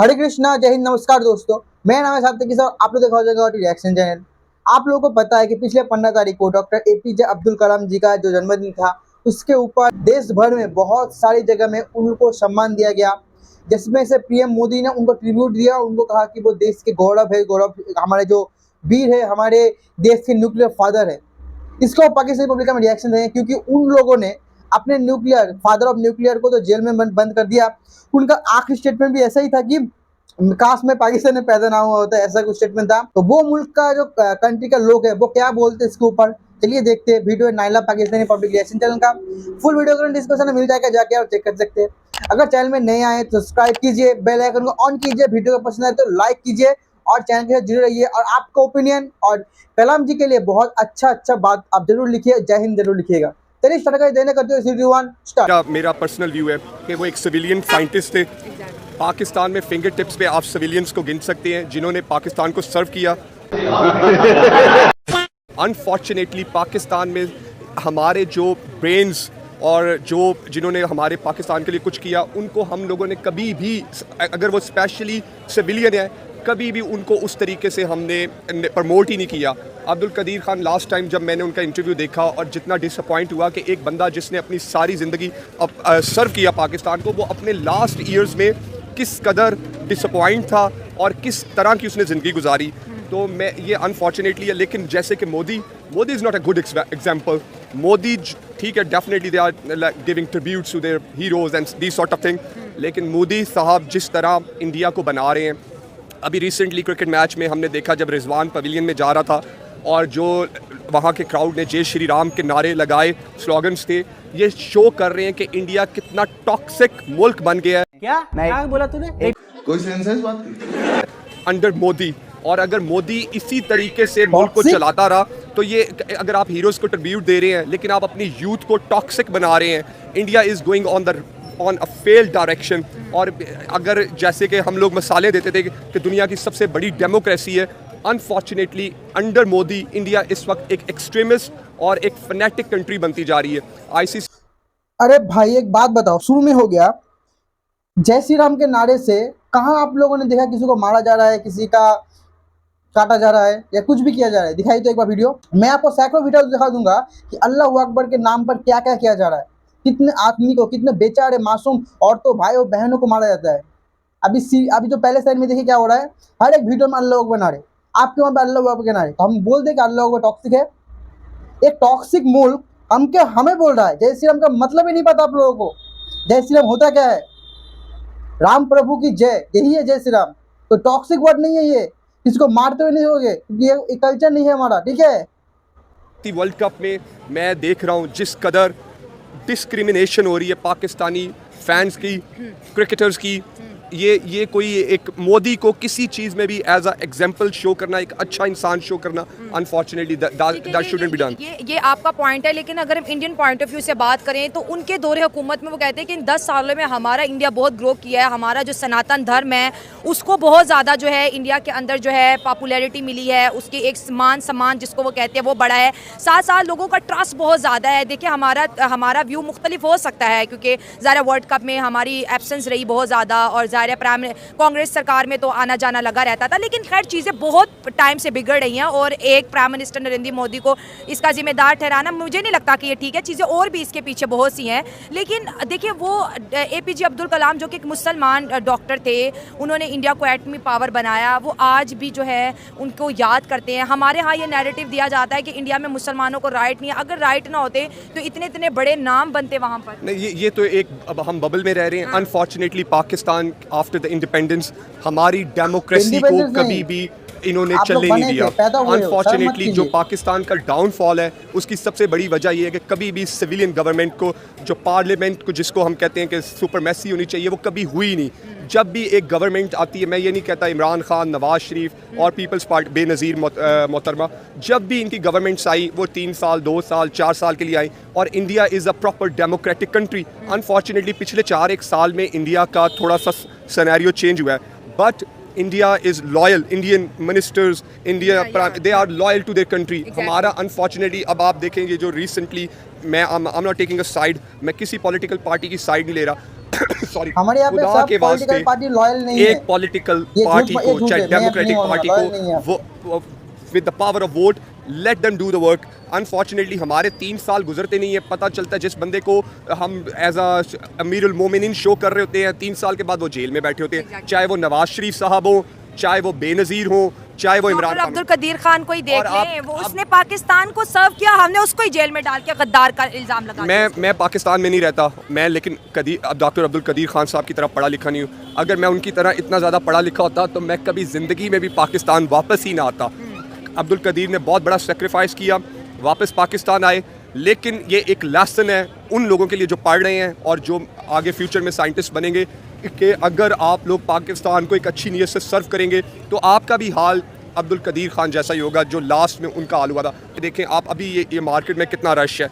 हरे कृष्णा, जय हिंद, नमस्कार दोस्तों। मेरा नाम है सार्थक किशोर, आप लोग देखा हो जाएगा रिएक्शन चैनल। आप लोगों को पता है कि पिछले 15 तारीख को डॉक्टर एपीजे अब्दुल कलाम जी का जो जन्मदिन था, उसके ऊपर देश भर में बहुत सारी जगह में उनको सम्मान दिया गया, जिसमें से पीएम मोदी ने उनको ट्रिब्यूट दिया। उनको कहा कि वो देश के गौरव है, गौरव हमारे जो वीर है, हमारे देश के न्यूक्लियर फादर है। इसको पाकिस्तानी पब्लिक में रिएक्शन देंगे क्योंकि उन लोगों ने अपने न्यूक्लियर फादर ऑफ न्यूक्लियर को तो जेल में बंद कर दिया। उनका आखिरी स्टेटमेंट भी ऐसा ही था कि काश में पाकिस्तान में पैदा ना हुआ होता, ऐसा कुछ स्टेटमेंट था। तो वो मुल्क का जो कंट्री का लोग है वो क्या बोलते हैं इसके ऊपर, चलिए देखते हैं। Video Naila Pakistani public reaction channel का फुल वीडियो का डिस्क्रिप्शन में मिल जाएगा, जाके आप चेक कर सकते हैं। अगर चैनल में नए आए तो सब्सक्राइब कीजिए, बेल आइकन को ऑन कीजिए, वीडियो को पसंद आए तो लाइक कीजिए और चैनल के साथ जुड़े रहिए। और आपका ओपिनियन और कलाम जी के लिए बहुत अच्छा बात आप जरूर लिखिए, जय हिंद जरूर लिखिएगा। चलिए स्टार्ट कर देने करते हो सीरीज 1 स्टार्ट। मेरा पर्सनल व्यू है कि वो एक सिविलियन साइंटिस्ट थे। पाकिस्तान में फिंगर टिप्स पे आप सिविलियंस को गिन सकते हैं जिन्होंने पाकिस्तान को सर्व किया। अनफॉर्चुनेटली पाकिस्तान में हमारे जो ब्रेन्स और जिन्होंने हमारे पाकिस्तान के लिए कुछ किया, उनको हम लोगों ने कभी भी, अगर वो स्पेशली सिविलियन है, कभी भी उनको उस तरीके से हमने प्रमोट ही नहीं किया। अब्दुल कदीर खान, लास्ट टाइम जब मैंने उनका इंटरव्यू देखा और जितना डिसअपॉइंट हुआ कि एक बंदा जिसने अपनी सारी ज़िंदगी सर्व किया पाकिस्तान को, वो अपने लास्ट ईयर्स में किस कदर डिसअपॉइंट था और किस तरह की उसने ज़िंदगी गुजारी। तो मैं ये अनफॉर्चुनेटली है। लेकिन जैसे कि Modi is not a good example. Modi ठीक है, definitely they are giving tributes to their heroes and this sort of thing, लेकिन मोदी साहब जिस तरह इंडिया को बना रहे हैं, अभी रिसेंटली क्रिकेट मैच में हमने देखा जब रिजवान पवेलियन में जा रहा था और जो वहाँ के क्राउड ने जय श्री राम के नारे लगाए, स्लोगन्स थे, ये शो कर रहे हैं कि इंडिया कितना टॉक्सिक मुल्क बन गया है। क्या बोला तूने? कोई सेंस है इस बात की? अंडर मोदी। और अगर मोदी इसी तरीके से मुल्क को चलाता रहा तो ये, अगर आप हीरोज़ को ट्रिब्यूट दे रहे हैं लेकिन आप अपनी यूथ को टॉक्सिक बना रहे हैं, India is going on a failed direction. और अगर जैसे कि हम लोग मिसालें देते थे कि दुनिया की सबसे बड़ी डेमोक्रेसी है, अनफॉर्चुनेटली अंडर मोदी इंडिया इस वक्त एक एक्सट्रीमिस्ट और एक फनेटिक कंट्री बनती जा रही है। आईसीसी। अरे भाई एक बात बताओ, शुरू में हो गया जय श्री राम के नारे से, कहाँ आप लोगों ने देखा किसी को मारा जा रहा है, किसी का काटा जा रहा है या कुछ भी किया जा रहा है? दिखाई तो एक बार वीडियो, मैं आपको सैकड़ों वीडियो दिखा दूंगा कि अल्लाह अकबर के नाम पर क्या क्या किया जा रहा है, कितने आदमी को, कितने बेचारे मासूम औरतों, भाइयों, बहनों को मारा जाता है। अभी जो पहले साइड में देखिए क्या हो रहा है, हर एक वीडियो में अल्लाह अकबर नारे, आपके वहाँ पे अल्लाह अकबर के नारे। तो हम बोल दें कि अल्लाह अकबर टॉक्सिक है? एक टॉक्सिक मुल्क हमें बोल रहा है जय श्री राम का मतलब ही नहीं पता आप लोगों को। जय श्री राम होता क्या है? राम प्रभु की जय, यही है जय श्री राम। तो टॉक्सिक वर्ड नहीं है ये, किसको मारते हुए नहीं होगे, ये कल्चर नहीं है हमारा, ठीक है। वर्ल्ड कप में मैं देख रहा हूँ जिस कदर डिस्क्रिमिनेशन हो रही है पाकिस्तानी फैंस की, क्रिकेटर्स की। ये कोई एक मोदी को किसी चीज़ में भी एज अ एग्जाम्पल शो करना, एक अच्छा इंसान शो करना, unfortunately that shouldn't be done. ये आपका पॉइंट है, लेकिन अगर हम इंडियन पॉइंट ऑफ व्यू से बात करें तो उनके दौरे हुकूमत में वो कहते हैं कि इन 10 सालों में हमारा इंडिया बहुत ग्रो किया है, हमारा जो सनातन धर्म है उसको बहुत ज़्यादा जो है इंडिया के अंदर जो है पॉपुलैरिटी मिली है, उसके एक सम्मान जिसको वो कहते हैं वो बढ़ा है। साथ साथ लोगों का ट्रस्ट बहुत ज़्यादा है। देखिए हमारा व्यू मुख्तलिफ हो सकता है क्योंकि ज़रा वर्ल्ड कप में हमारी एब्सेंस रही बहुत ज़्यादा और कांग्रेस सरकार में तो आना जाना लगा रहता था, लेकिन खैर चीज़ें बहुत टाइम से बिगड़ रही हैं और एक प्राइम मिनिस्टर नरेंद्र मोदी को इसका जिम्मेदार ठहराना मुझे नहीं लगता कि ये ठीक है। चीज़ें और भी इसके पीछे बहुत सी हैं, लेकिन देखिए वो एपीजे अब्दुल कलाम जो कि एक मुसलमान डॉक्टर थे, उन्होंने इंडिया को एटमी पावर बनाया, वो आज भी जो है उनको याद करते हैं। हमारे यहाँ ये नैरेटिव दिया जाता है कि इंडिया में मुसलमानों को राइट नहीं है। अगर राइट ना होते तो इतने बड़े नाम बनते वहाँ पर। नहीं, ये तो एक, अब हम बबल में रह रहे हैं। Unfortunately Pakistan after the independence हमारी डेमोक्रेसी को कभी भी इन्होंने चलने नहीं दिया। अनफॉर्चुनेटली जो पाकिस्तान का डाउनफॉल है उसकी सबसे बड़ी वजह यह है कि कभी भी सिविलियन गवर्नमेंट को, जो पार्लियामेंट को जिसको हम कहते हैं कि सुपरमेसी होनी चाहिए, वो कभी हुई नहीं। जब भी एक गवर्नमेंट आती है, मैं ये नहीं कहता इमरान खान, नवाज शरीफ और पीपल्स पार्टी बेनज़ीर मोहतरमा, जब भी इनकी गवर्नमेंट्स आई वो 3 साल, 2 साल, 4 साल के लिए आई और India is a proper democratic country. Unfortunately पिछले 4-1 साल में इंडिया का थोड़ा सा सिनेरियो चेंज हुआ है, but India is loyal. Indian ministers, they are loyal to their country. हमारा unfortunately अब आप देखेंगे जो recently I'm not taking a side. मैं किसी political party की side नहीं ले रहा. Sorry. हमारे यहाँ पे खुदा सब के पॉलिटिकल वास्ते पार्टी लॉयल नहीं है। एक पॉलिटिकल ये पार्टी झूठ- को ये झूठ चाहे है, मैं डेमोक्रेटिक अपनी पार्टी loyal नहीं है। को वो with the power of won't let them do the work. Unfortunately हमारे 3 साल गुजरते नहीं है, पता चलता है जिस बंदे को हम एज अमीरुल मोमिनीन शो कर रहे होते हैं 3 साल के बाद वो जेल में बैठे होते हैं. चाहे वो नवाज शरीफ साहब हो, चाहे वो बेनज़ीर हो, चाहे वो इमरान डॉक्टर खान अब्दुल कदीर खान को ही देख और आप- लें, वो उसने पाकिस्तान को सर्व किया, हमने उसको ही जेल में डाल के गद्दार का इल्जाम लगा दिया। मैं पाकिस्तान में नहीं रहता, मैं लेकिन डॉक्टर अब्दुल कदीर खान साहब की तरह पढ़ा लिखा नहीं हूँ. अगर मैं उनकी तरह इतना ज़्यादा पढ़ा लिखा होता तो मैं कभी ज़िंदगी में भी पाकिस्तान वापस ही ना आता. अब्दुल कदीर ने बहुत बड़ा सेक्रीफाइस किया, वापस पाकिस्तान आए. लेकिन ये एक लेसन है उन लोगों के लिए जो पढ़ रहे हैं और जो आगे फ्यूचर में साइंटिस्ट बनेंगे कि अगर आप लोग पाकिस्तान को एक अच्छी नीयत से सर्व करेंगे तो आपका भी हाल अब्दुल कदीर खान जैसा ही होगा जो लास्ट में उनका हाल हुआ था. देखें आप अभी ये मार्केट में कितना रश है.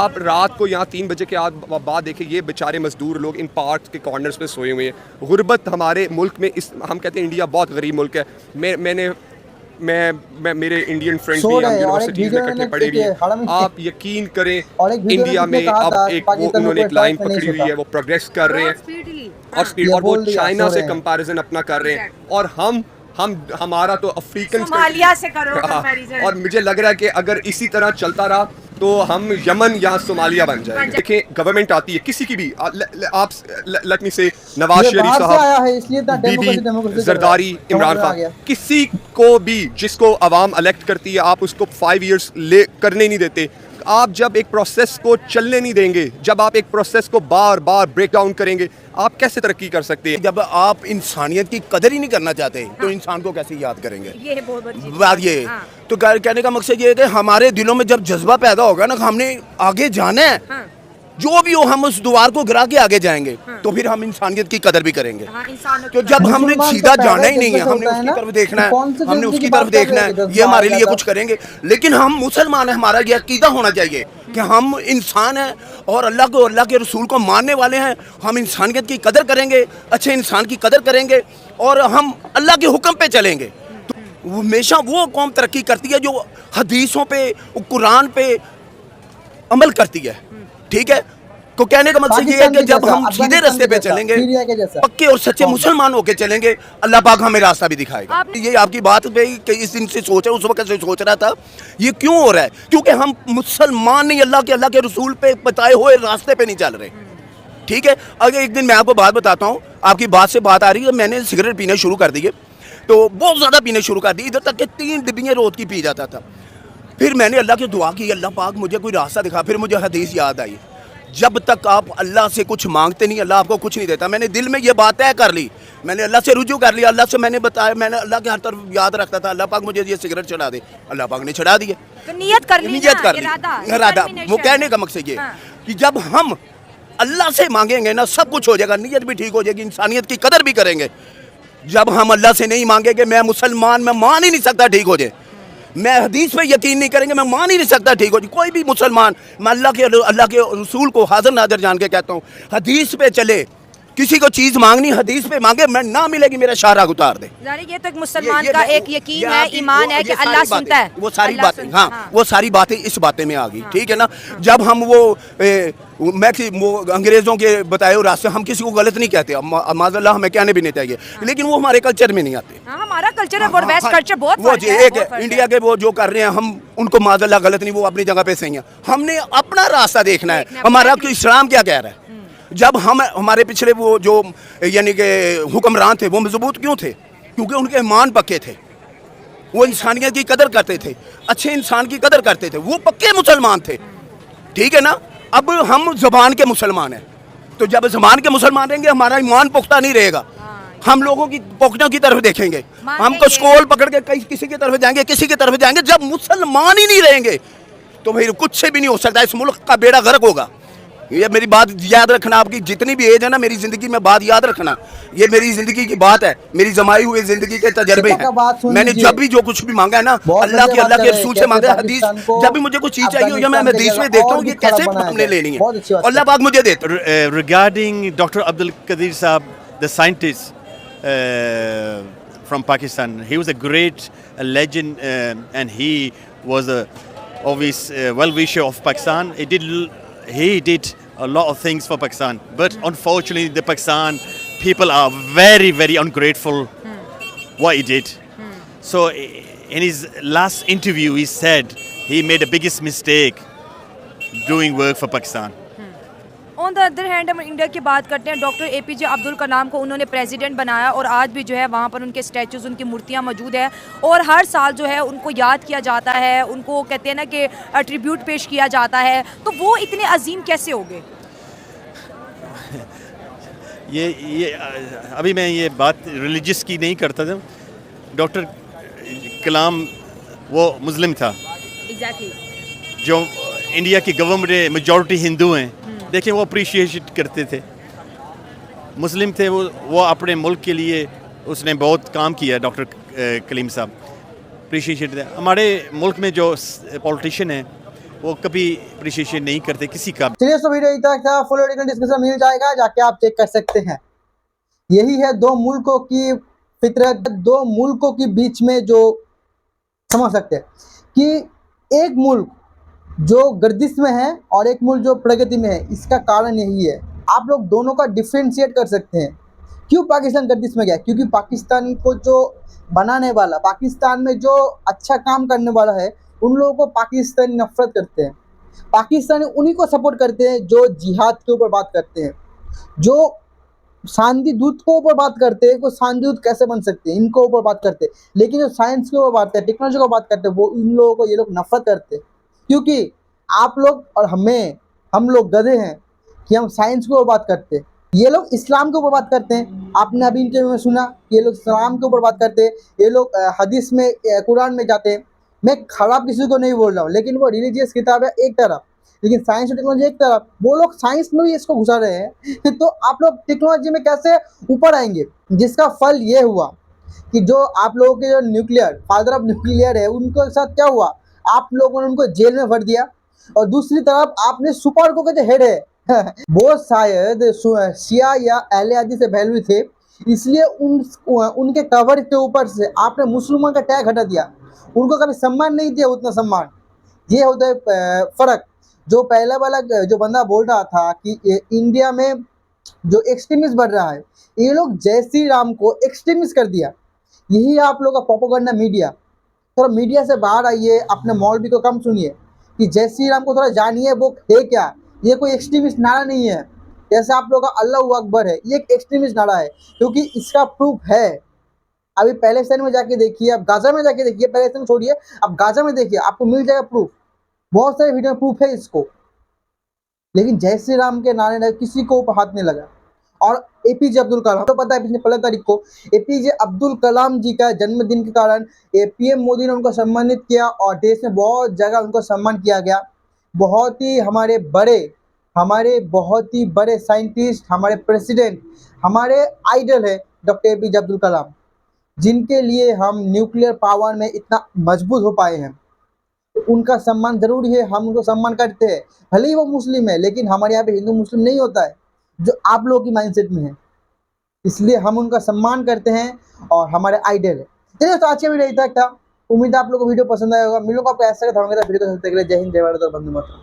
आप रात को यहाँ 3 बजे के बाद देखें ये बेचारे मजदूर लोग इन पार्क के कॉर्नर्स में सोए हुए हैं. गुर्बत हमारे मुल्क में हम कहते हैं इंडिया बहुत गरीब मुल्क है. मैं मेरे इंडियन फ्रेंड्स भी हम यूनिवर्सिटीज में इकट्ठे पढ़े हुए हैं. आप यकीन करें इंडिया में अब एक वो उन्होंने एक लाइन पकड़ी हुई है, वो प्रोग्रेस कर रहे हैं और वो चाइना से कंपैरिजन अपना कर रहे हैं. और हमारा तो अफ्रीकन सोमालिया से करो हाँ, comparison। और मुझे लग रहा है कि अगर इसी तरह चलता रहा तो हम यमन या सोमालिया बन जाएंगे. देखें गवर्नमेंट आती है किसी की भी, आप लेट मी से नवाज ये शरीफ बाहर से आया है, इसलिए इतना साहब, बीबी डेमोक्रेसी कर रहा है। जरदारी, इमरान समझ में आ गया। खान, किसी को भी जिसको अवाम इलेक्ट करती है आप उसको 5 इयर्स करने नहीं देते. आप जब एक प्रोसेस को चलने नहीं देंगे, जब आप एक प्रोसेस को बार बार ब्रेक डाउन करेंगे, आप कैसे तरक्की कर सकते हैं? जब आप इंसानियत की कदर ही नहीं करना चाहते तो इंसान को कैसे याद करेंगे? ये है बहुत बड़ी चीज़। बात ये है। हाँ। तो कहने का मकसद ये है कि हमारे दिलों में जब जज्बा पैदा होगा ना, हमने आगे जाना है, हाँ। जो भी हो हम उस द्वार को गिरा के आगे जाएंगे, तो फिर हम इंसानियत की कदर भी करेंगे. हाँ, इंसानों तो की जब कदर। हमने मुसलमान सीधा तो जाना ही पैदा नहीं है, जब हमने होता है उसकी ना, तरफ देखना है, तो कौन से हमने जज्बे उसकी की तरफ बात कर देखना रहे हो? है, ये हमारे लिए जज्बा कुछ करेंगे. लेकिन हम मुसलमान हैं, हमारा ये अकीदा होना चाहिए कि हम इंसान हैं और अल्लाह को, अल्लाह के रसूल को मानने वाले हैं. हम इंसानियत की कदर करेंगे, अच्छे इंसान की कदर करेंगे और हम अल्लाह के हुक्म पे चलेंगे. तो हमेशा वो कौम तरक्की करती है जो हदीसों पे, कुरान पे अमल करती है. ठीक है, तो कहने का मकसद ये है कि जब हम सीधे रास्ते पे चलेंगे, सीरिया के जैसा। पक्के और सच्चे मुसलमान होके चलेंगे, अल्लाह पाक हमें रास्ता भी दिखाएगा. ये आपकी बात पे कि इस दिन से सोचा, उस वक्त से सोच रहा था ये क्यों हो रहा है, क्योंकि हम मुसलमान नहीं अल्लाह के रसूल पे बताए हुए रास्ते पे नहीं चल रहे. ठीक है, अगर एक दिन मैं आपको बात बताता हूँ, आपकी बात से बात आ रही है, मैंने सिगरेट पीने शुरू कर दिए, तो बहुत ज़्यादा पीने शुरू कर दी, इधर तक कि 3 डिब्बियाँ रोज़ की पी जाता था. फिर मैंने अल्लाह की दुआ की, अल्लाह पाक मुझे कोई रास्ता दिखा. फिर मुझे हदीस याद आई, जब तक आप अल्लाह से कुछ मांगते नहीं अल्लाह आपको कुछ नहीं देता. मैंने दिल में ये बात तय कर ली, मैंने अल्लाह से रुजू कर लिया, अल्लाह से मैंने बताया, मैंने अल्लाह के हर तरफ याद रखता था, अल्लाह पाक मुझे ये सिगरेट चढ़ा दे, अल्लाह पाक ने चढ़ा दिए. तो नियत कर ली, नियत कर ली, इरादा. वो determination। कहने का मकसद ये हाँ। कि जब हम अल्लाह से मांगेंगे ना, सब कुछ हो जाएगा, नियत भी ठीक हो जाएगी, इंसानियत की कदर भी करेंगे. जब हम अल्लाह से नहीं मांगेंगे, मैं मुसलमान, मैं मान ही नहीं सकता ठीक हो जाए, मैं हदीस पे यकीन नहीं करेंगे, मैं मान ही नहीं सकता ठीक हो जाए. कोई भी मुसलमान, मैं अल्लाह के रसूल को हाजिर नाज़र जान के कहता हूँ, हदीस पे चले, किसी को चीज़ मांगनी हदीस पे मांगे, मैं ना मिलेगी मेरा शाहराग उतार दे. यानी ये तो एक मुसलमान ये का मैं- एक यकीन ये है, आपकी- ईमान वो- है ये कि सारी अल्लाह बातें- सुनता है. वो सारी अल्लाह बातें, सुनता हाँ, है, वो सारी बातें इस बातें में आ गई. ठीक है ना, जब हम वो अंग्रेज़ों के बताए हुए रास्ते, हम किसी को गलत नहीं कहते, माज़अल्लाह हमें कहने भी नहीं चाहिए, लेकिन वो हमारे कल्चर में नहीं आते. हाँ, हमारा कल्चर है और वेस्ट हाँ, कल्चर बहुत वो फर्क जी है, एक बहुत फर्क इंडिया है। के वो जो कर रहे हैं, हम उनको माज़अल्लाह गलत नहीं, वो अपनी जगह पे सही है. हमने अपना रास्ता देखना है, हमारा इस्लाम क्या कह रहा है. जब हमारे पिछले वो जो यानी कि हुक्मरान थे, वो मजबूत क्यों थे, क्योंकि उनके ईमान पक्के थे, वो इंसानियत की कदर करते थे, अच्छे इंसान की कदर करते थे, वो पक्के मुसलमान थे. ठीक है ना, अब हम ज़बान के मुसलमान हैं, तो जब ज़बान के मुसलमान रहेंगे, हमारा ईमान पुख्ता नहीं रहेगा. हम लोगों की पॉकेटों की तरफ देखेंगे, हमको स्कूल पकड़ के कहीं किसी की तरफ जाएंगे, किसी की तरफ जाएंगे. जब मुसलमान ही नहीं रहेंगे तो फिर कुछ से भी नहीं हो सकता, इस मुल्क का बेड़ा गर्क होगा. ये मेरी बात याद रखना, आपकी जितनी भी एज है ना, मेरी ज़िंदगी में बात याद रखना, ये मेरी ज़िंदगी की बात है, मेरी जमाई हुई ज़िंदगी के तजर्बे हैं. मैंने जब भी जो कुछ भी मांगा है ना, अल्लाह के रसूल से मांगा है. हदीस, जब भी मुझे कुछ चीज़ चाहिए हो या मैं हदीस में देखता हूँ ये कैसे हमने लेनी है, अल्लाह पाक मुझे देता है. Regarding Dr. Abdul Qadir Saab, the scientist from Pakistan. He was a great legend, and he was a obvious well-wisher of Pakistan. He did a lot of things for Pakistan, but unfortunately, the Pakistan people are very, very ungrateful what he did. So, in his last interview, he said he made the biggest mistake doing work for Pakistan. On the other hand हम India की बात करते हैं, doctor APJ Abdul Kalam को उन्होंने president बनाया और आज भी जो है वहाँ पर उनके स्टैचूज़, उनकी मूर्तियाँ मौजूद है और हर साल जो है उनको याद किया जाता है, उनको कहते हैं ना कि ट्रिब्यूट पेश किया जाता है, तो वो इतने अजीम कैसे हो गए? ये अभी मैं ये बात रिलीजियस की नहीं करता था। डॉक्टर कलाम वो मुस्लिम था। एग्जैक्टली। जो इंडिया की गवर्नमेंट मेजॉरिटी हिंदू हैं, देखिए वो अप्रिशिएट करते थे। मुस्लिम थे वो अपने मुल्क के लिए उसने बहुत काम किया। डॉक्टर कलीम साहब अप्रिशिएट थे। हमारे मुल्क में जो पॉलिटिशियन है वो कभी अप्रिशिएशन नहीं करते किसी का। चलिए तो वीडियो इतना था, फुल आर्टिकल डिस्क्रिप्शन मिल जाएगा, जाके आप चेक कर सकते हैं। यही है दो मुल्कों की फितरत, दो मुल्कों के बीच में जो समझ सकते हैं कि एक मुल्क जो गर्दिश में है और एक मुल्क जो प्रगति में है। इसका कारण यही है, आप लोग दोनों का डिफ्रेंशिएट कर सकते हैं। क्यों पाकिस्तान गर्दिश में गया? क्योंकि पाकिस्तान को जो बनाने वाला, पाकिस्तान में जो अच्छा काम करने वाला है, उन लोगों को पाकिस्तानी नफरत करते हैं। पाकिस्तानी उन्हीं को सपोर्ट करते हैं जो जिहाद के ऊपर बात करते हैं, जो शांति दूत को ऊपर बात करते हैं, को शांति दूत कैसे बन सकते हैं, इनको ऊपर बात करते हैं। लेकिन जो साइंस के ऊपर बात करते हैं, टेक्नोलॉजी को बात करते हैं, वो इन लोगों को ये लोग नफरत करते हैं। क्योंकि आप लोग और हम लोग गधे हैं कि हम साइंस के ऊपर बात करते हैं। ये लोग इस्लाम के ऊपर बात करते हैं। आपने अभी इंटरव्यू में सुना कि ये लोग इस्लाम के ऊपर बात करते हैं, ये लोग हदीस में, कुरान में जाते हैं। मैं खराब किसी को नहीं बोल रहा हूँ, लेकिन वो रिलीजियस किताब है एक तरफ, लेकिन साइंस और टेक्नोलॉजी एक तरफ। वो लोग साइंस में भी इसको घुसा रहे हैं, तो आप लोग टेक्नोलॉजी में कैसे ऊपर आएंगे? जिसका फल ये हुआ कि जो आप लोगों के जो न्यूक्लियर फादर ऑफ न्यूक्लियर है, उनके साथ क्या हुआ? आप लोगों ने उनको जेल में भर दिया। और दूसरी तरफ आपने सुपर को के जो हेड है वो शायद शिया या अहले हदीस से पहलवी थे, इसलिए उनके कवर के ऊपर से आपने मुसलमान का टैग हटा दिया। उनको कभी सम्मान नहीं दिया, उतना सम्मान। ये होता है फ़र्क। जो पहला वाला जो बंदा बोल रहा था कि इंडिया में जो एक्सट्रीमिस्ट बढ़ रहा है, ये लोग जय श्री राम को एक्सट्रीमिस्ट कर दिया। यही आप लोग का प्रोपेगेंडा मीडिया। थोड़ा मीडिया से बाहर आइए, अपने मौलवी को कम सुनिए कि जय श्री राम को थोड़ा जानिए, वो है क्या। ये कोई एक्सट्रीमिस्ट नारा नहीं है, जैसे आप लोग का अल्लाह अकबर है, ये एक एक्सट्रीमिस्ट नारा है, क्योंकि इसका प्रूफ है। अभी पैलेस्टाइन में जाके देखिए, आप गाजा में जाके देखिए, पैलेस्टाइन छोड़िए, आप गाजा में देखिए, आपको मिल जाएगा प्रूफ। बहुत सारे वीडियो में प्रूफ है इसको। लेकिन जय श्री राम के नारे ने किसी को ऊपर हाथ नहीं लगा। और APJ अब्दुल कलाम, तो पता है पिछले 15 तारीख को APJ अब्दुल कलाम जी का जन्मदिन के कारण PM मोदी ने उनको सम्मानित किया और देश में बहुत जगह उनको सम्मान किया गया। बहुत ही बहुत ही बड़े साइंटिस्ट, हमारे प्रेसिडेंट, हमारे आइडल है डॉक्टर APJ अब्दुल कलाम, जिनके लिए हम न्यूक्लियर पावर में इतना मजबूत हो पाए हैं। उनका सम्मान जरूरी है, हम उनको सम्मान करते हैं। भले ही वो मुस्लिम है, लेकिन हमारे यहाँ पे हिंदू मुस्लिम नहीं होता है जो आप लोगों की माइंडसेट में है, इसलिए हम उनका सम्मान करते हैं और हमारे आइडल है। चलिए तो आज का वीडियो यही तक था। उम्मीद है आप लोगों को वीडियो पसंद आया होगा। मिलूंगा आपको ऐसा धमाकेदार वीडियो को। जय हिंद, जय भारत और वंदे मातरम।